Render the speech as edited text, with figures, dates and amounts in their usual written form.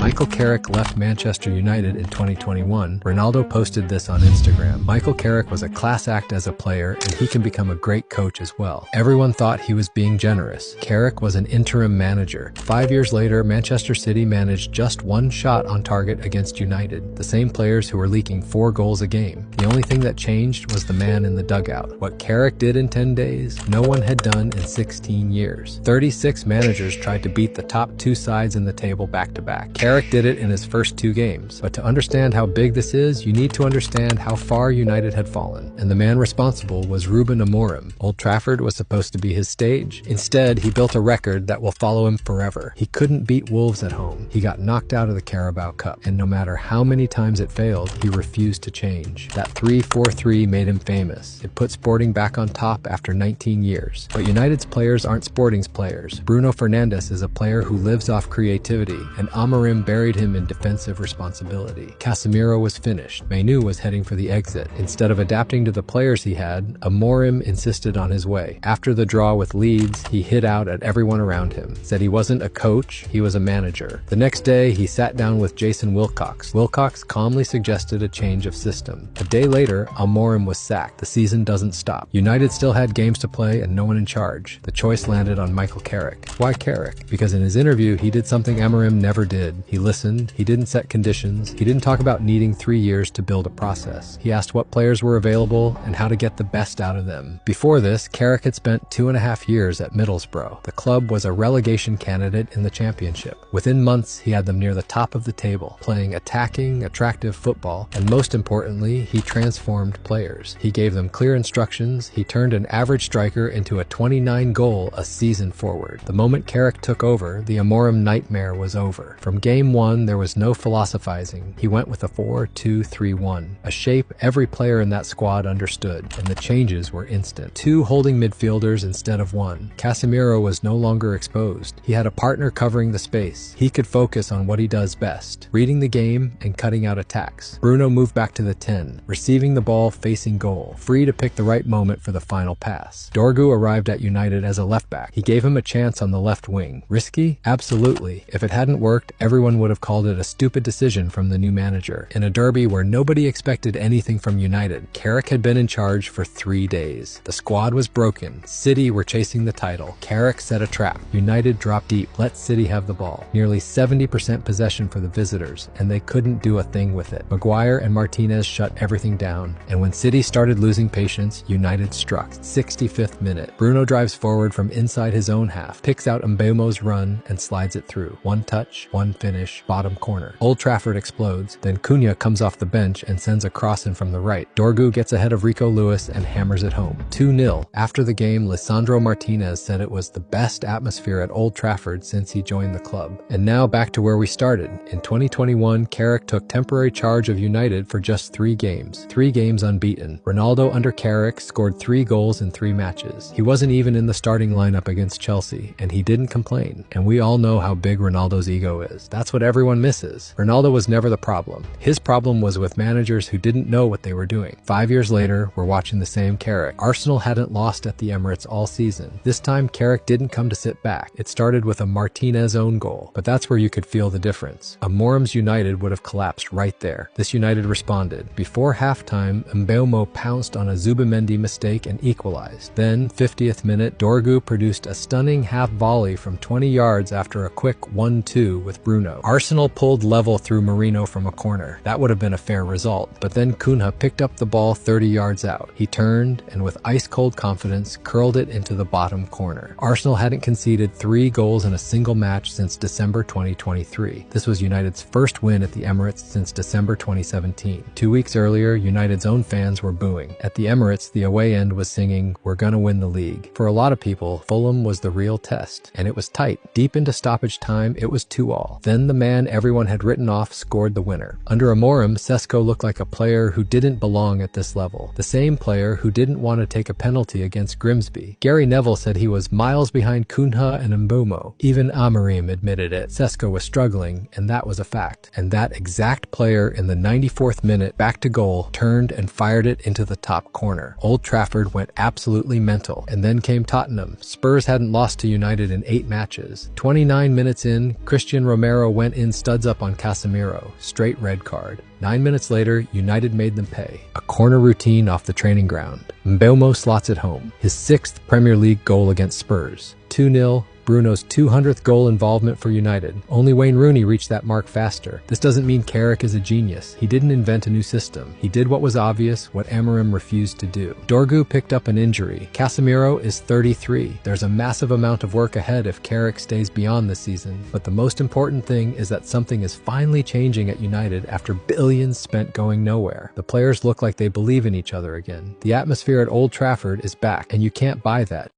Michael Carrick left Manchester United in 2021. Ronaldo posted this on Instagram. Michael Carrick was a class act as a player, and he can become a great coach as well. Everyone thought he was being generous. Carrick was an interim manager. 5 years later, Manchester City managed just one shot on target against United, the same players who were leaking 4 goals a game. The only thing that changed was the man in the dugout. What Carrick did in 10 days, no one had done in 16 years. 36 managers tried to beat the top 2 sides in the table back-to-back. Carrick did it in his first 2 games. But to understand how big this is, you need to understand how far United had fallen. And the man responsible was Ruben Amorim. Old Trafford was supposed to be his stage. Instead, he built a record that will follow him forever. He couldn't beat Wolves at home. He got knocked out of the Carabao Cup. And no matter how many times it failed, he refused to change. That 3-4-3 made him famous. It put Sporting back on top after 19 years. But United's players aren't Sporting's players. Bruno Fernandes is a player who lives off creativity, and Amorim buried him in defensive responsibility. Casemiro was finished. Mainoo was heading for the exit. Instead of adapting to the players he had, Amorim insisted on his way. After the draw with Leeds, he hit out at everyone around him, said he wasn't a coach, he was a manager. The next day, he sat down with Jason Wilcox. Wilcox calmly suggested a change of system. A day later, Amorim was sacked. The season doesn't stop. United still had games to play and no one in charge. The choice landed on Michael Carrick. Why Carrick? Because in his interview, he did something Amorim never did. He listened, he didn't set conditions, he didn't talk about needing 3 years to build a process. He asked what players were available and how to get the best out of them. Before this, Carrick had spent 2.5 years at Middlesbrough. The club was a relegation candidate in the Championship. Within months, he had them near the top of the table, playing attacking, attractive football, and most importantly, he transformed players. He gave them clear instructions, he turned an average striker into a 29-goal a season forward. The moment Carrick took over, the Amorim nightmare was over. From game 1, there was no philosophizing. He went with a 4-2-3-1, a shape every player in that squad understood, and the changes were instant. 2 holding midfielders instead of 1. Casemiro was no longer exposed. He had a partner covering the space. He could focus on what he does best, reading the game and cutting out attacks. Bruno moved back to the 10, receiving the ball facing goal, free to pick the right moment for the final pass. Dorgu arrived at United as a left-back. He gave him a chance on the left wing. Risky? Absolutely. If it hadn't worked, everyone would have called it a stupid decision from the new manager. In a derby where nobody expected anything from United, Carrick had been in charge for 3 days. The squad was broken. City were chasing the title. Carrick set a trap. United dropped deep. Let City have the ball. Nearly 70% possession for the visitors, and they couldn't do a thing with it. Maguire and Martinez shut everything down, and when City started losing patience, United struck. 65th minute. Bruno drives forward from inside his own half, picks out Mbeumo's run, and slides it through. One touch, one finish, bottom corner. Old Trafford explodes, then Cunha comes off the bench and sends a cross in from the right. Dorgu gets ahead of Rico Lewis and hammers it home. 2-0. After the game, Lisandro Martinez said it was the best atmosphere at Old Trafford since he joined the club. And now back to where we started. In 2021, Carrick took temporary charge of United for just 3 games. 3 games unbeaten. Ronaldo under Carrick scored 3 goals in 3 matches. He wasn't even in the starting lineup against Chelsea, and he didn't complain. And we all know how big Ronaldo's ego is. That's what everyone misses. Ronaldo was never the problem. His problem was with managers who didn't know what they were doing. 5 years later, we're watching the same Carrick. Arsenal hadn't lost at the Emirates all season. This time, Carrick didn't come to sit back. It started with a Martinez own goal, but that's where you could feel the difference. Amorim's United would have collapsed right there. This United responded. Before halftime, Mbeumo pounced on a Zubimendi mistake and equalized. Then, 50th minute, Dorgu produced a stunning half volley from 20 yards after a quick 1-2 with Bruno. Arsenal pulled level through Merino from a corner. That would have been a fair result, but then Cunha picked up the ball 30 yards out. He turned, and with ice-cold confidence, curled it into the bottom corner. Arsenal hadn't conceded 3 goals in a single match since December 2023. This was United's first win at the Emirates since December 2017. 2 weeks earlier, United's own fans were booing. At the Emirates, the away end was singing, "We're gonna win the league." For a lot of people, Fulham was the real test, and it was tight. Deep into stoppage time, it was 2-2. Then the man everyone had written off scored the winner. Under Amorim, Sesko looked like a player who didn't belong at this level. The same player who didn't want to take a penalty against Grimsby. Gary Neville said he was miles behind Cunha and Mbeumo. Even Amorim admitted it. Sesko was struggling, and that was a fact. And that exact player in the 94th minute, back to goal, turned and fired it into the top corner. Old Trafford went absolutely mental. And then came Tottenham. Spurs hadn't lost to United in 8 matches. 29 minutes in, Christian Romero went in studs up on Casemiro, straight red card. 9 minutes later, United made them pay. A corner routine off the training ground. Mbeumo slots it home. His 6th Premier League goal against Spurs. 2-0. Bruno's 200th goal involvement for United. Only Wayne Rooney reached that mark faster. This doesn't mean Carrick is a genius. He didn't invent a new system. He did what was obvious, what Amorim refused to do. Dorgu picked up an injury. Casemiro is 33. There's a massive amount of work ahead if Carrick stays beyond the season. But the most important thing is that something is finally changing at United after billions spent going nowhere. The players look like they believe in each other again. The atmosphere at Old Trafford is back, and you can't buy that.